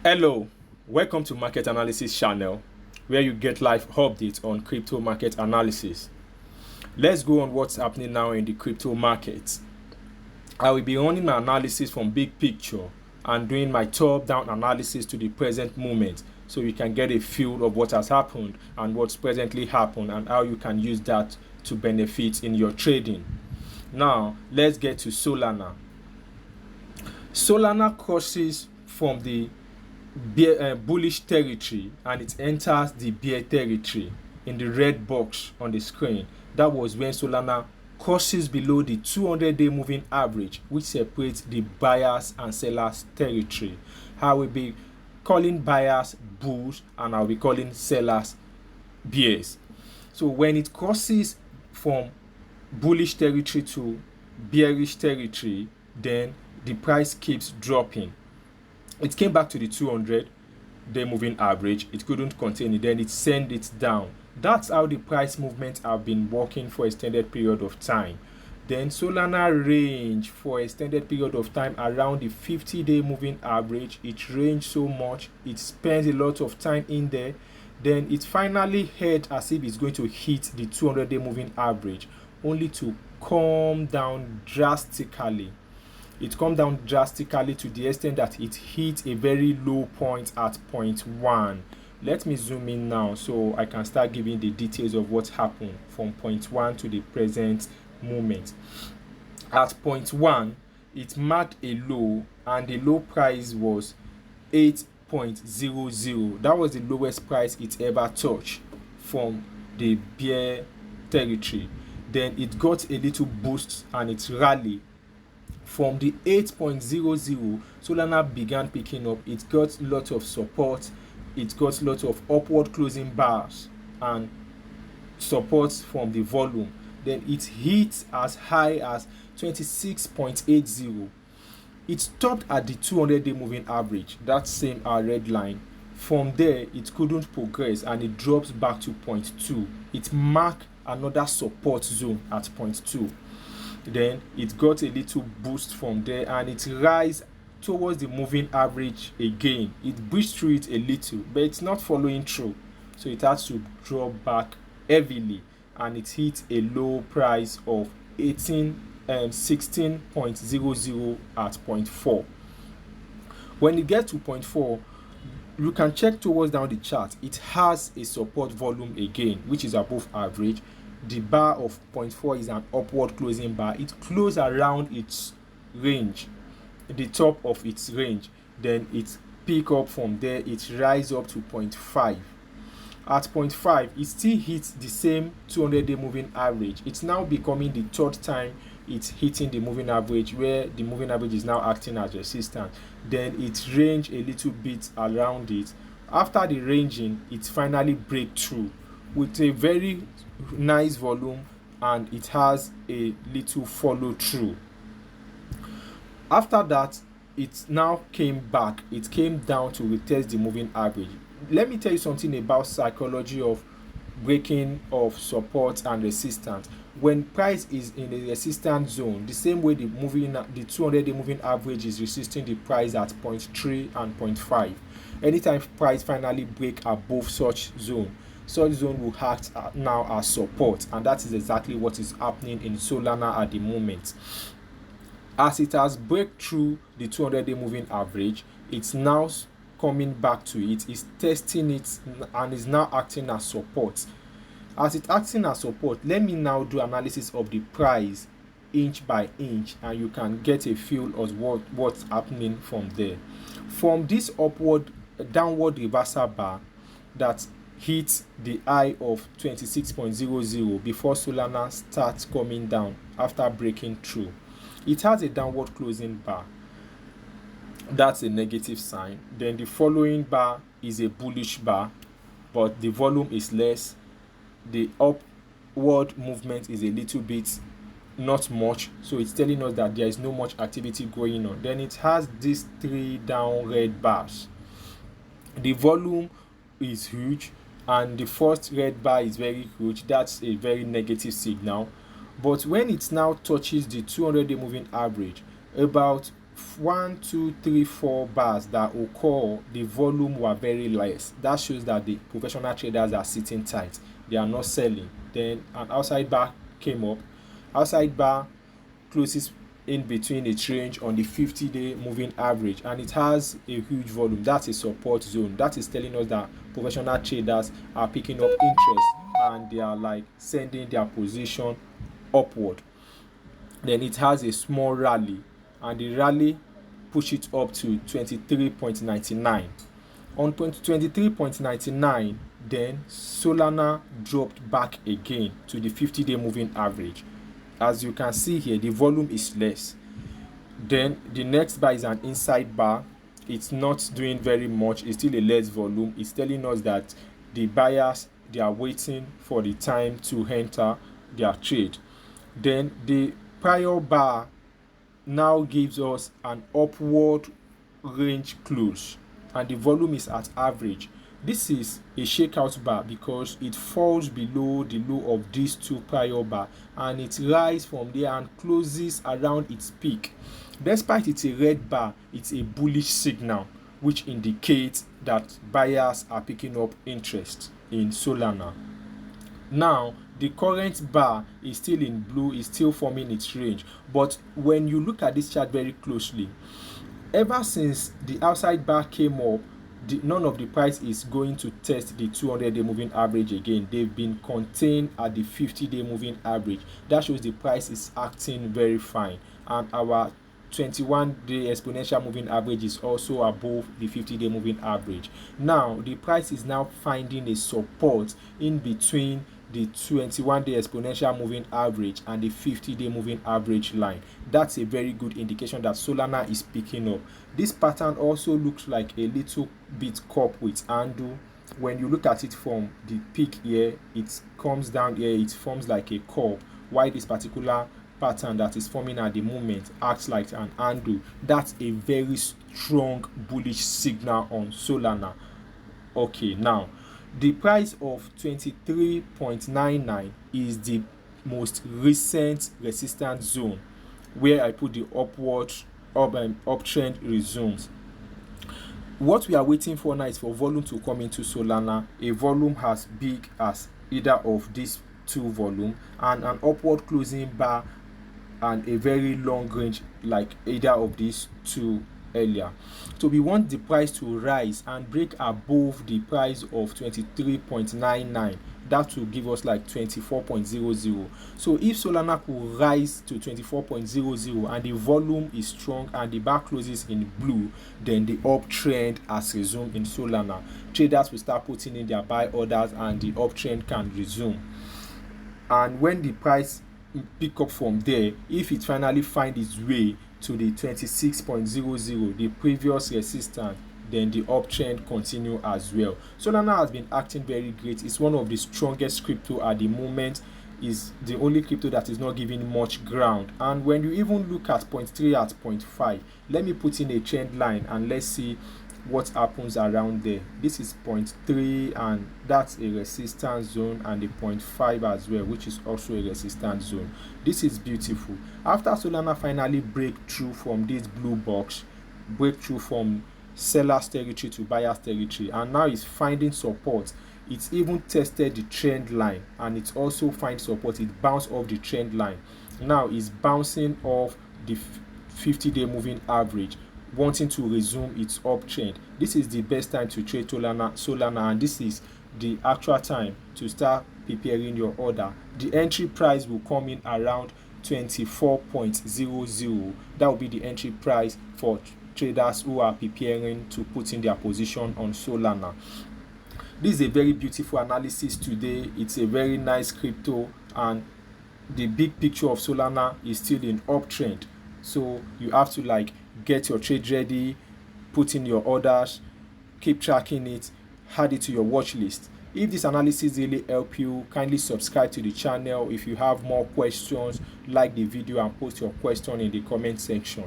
Hello, welcome to Market Analysis channel, where you get live updates on crypto market analysis. Let's go on what's happening now in the crypto market. I will be running my analysis from big picture and doing my top-down analysis to the present moment, so you can get a feel of what has happened and what's presently happened and how you can use that to benefit in your trading. Now, let's get to Solana. Solana crosses from the bullish territory and it enters the bear territory in the red box on the screen. That was when Solana crosses below the 200-day moving average, which separates the buyers and sellers territory. I will be calling buyers bulls and I'll be calling sellers bears. So when it crosses from bullish territory to bearish territory, then the price keeps dropping. It came back to the 200-day moving average. It couldn't contain it. Then it sent it down. That's how the price movements have been working for extended period of time. Then Solana range for extended period of time around the 50-day moving average. It ranged so much. It spent a lot of time in there. Then it finally hit as if it's going to hit the 200-day moving average, only to come down drastically. It come down drastically to the extent that it hit a very low point at 0.1. Let me zoom in now so I can start giving the details of what happened from 0.1 to the present moment. At 0.1, it marked a low and the low price was 8.00. That was the lowest price it ever touched from the bear territory. Then it got a little boost and it rallied. From the 8.00, Solana began picking up. It got a lot of support. It got a lot of upward closing bars and support from the volume. Then it hit as high as 26.80. It stopped at the 200-day moving average, that same red line. From there, it couldn't progress and it drops back to 0.2. It marked another support zone at 0.2. Then it got a little boost from there and it rise towards the moving average again. It breached through it a little, but it's not following through, so it has to drop back heavily and it hit a low price of 16.00 at 0.4. When it gets to 0.4, you can check towards down the chart. It has a support volume again, which is above average. The bar of 0.4 is an upward closing bar. It closed around its range, the top of its range. Then it pick up from there. It rise up to 0.5. At 0.5, it still hits the same 200-day moving average. It's now becoming the third time it's hitting the moving average, where the moving average is now acting as resistance. Then it range a little bit around it. After the ranging, it finally break through with a very nice volume and it has a little follow through. After that, it now came back. It came down to retest the moving average. Let me tell you something about psychology of breaking of support and resistance. When price is in a resistance zone, the same way the 200-day moving average is resisting the price at 0.3 and 0.5. Anytime price finally break above such zone will act now as support, and that is exactly what is happening in Solana at the moment. As it has break through the 200-day moving average, it's now coming back to it, is testing it and is now acting as support. As it acting as support, let me now do analysis of the price inch by inch and you can get a feel of what's happening from there. From this downward reversal bar that hit the high of 26.00 before Solana starts coming down after breaking through, it has a downward closing bar. That's a negative sign. Then the following bar is a bullish bar, but the volume is less. The upward movement is a little bit, not much, so it's telling us that there is no much activity going on. Then it has these three down red bars. The volume is huge and the first red bar is very huge. That's a very negative signal. But when it now touches the 200-day moving average, about 1, 2, 3, 4 bars that occur, the volume were very less. That shows that the professional traders are sitting tight, they are not selling. Then an outside bar came up. Outside bar closes in between its range on the 50-day moving average, and it has a huge volume. That's a support zone. That is telling us that professional traders are picking up interest and they are like sending their position upward. Then it has a small rally, and the rally push it up to 23.99. On 23.99, then Solana dropped back again to the 50-day moving average. As you can see here, the volume is less. Then the next bar is an inside bar. It's not doing very much. It's still a less volume. It's telling us that the buyers, they are waiting for the time to enter their trade. Then the prior bar now gives us an upward range close, and the volume is at average. This is a shakeout bar because it falls below the low of these two prior bar, and it rises from there and closes around its peak. Despite it's a red bar, it's a bullish signal, which indicates that buyers are picking up interest in Solana. Now the current bar is still in blue, is still forming its range, but when you look at this chart very closely, ever since the outside bar came up, none of the price is going to test the 200-day moving average again. They've been contained at the 50-day moving average. That shows the price is acting very fine, and our 21-day exponential moving average is also above the 50-day moving average. Now the price is now finding a support in between the 21-day exponential moving average and the 50-day moving average line. That's a very good indication that Solana is picking up. This pattern also looks like a little bit cup with handle. When you look at it from the peak here, it comes down here, it forms like a cup, while this particular pattern that is forming at the moment acts like an handle. That's a very strong bullish signal on Solana. Okay, now the price of 23.99 is the most recent resistance zone where I put the uptrend resumes. What we are waiting for now is for volume to come into Solana, a volume as big as either of these two volumes, and an upward closing bar and a very long range like either of these two earlier. So we want the price to rise and break above the price of 23.99. That will give us like 24.00. So if Solana could rise to 24.00 and the volume is strong and the bar closes in blue, then the uptrend has resumed in Solana. Traders will start putting in their buy orders and the uptrend can resume. And when the price pick up from there, if it finally finds its way to the 26.00, the previous resistance, then the uptrend continue as well. Solana has been acting very great. It's one of the strongest crypto at the moment. Is the only crypto that is not giving much ground. And when you even look at 0.3 at 0.5, let me put in a trend line and let's see what happens around there. This is 0.3 and that's a resistance zone, and the 0.5 as well, which is also a resistance zone. This is beautiful. After Solana finally break through from this blue box, break through from seller's territory to buyer's territory, and now it's finding support. It's even tested the trend line and it also finds support. It bounced off the trend line. Now it's bouncing off the 50-day moving average, wanting to resume its uptrend. This is the best time to trade Solana, and this is the actual time to start preparing your order. The entry price will come in around 24.00. That will be the entry price for traders who are preparing to put in their position on Solana. This is a very beautiful analysis today. It's a very nice crypto, and the big picture of Solana is still in uptrend. So you have to like get your trade ready, put in your orders, keep tracking it, add it to your watch list. If this analysis really help you, kindly subscribe to the channel. If you have more questions, like the video and post your question in the comment section.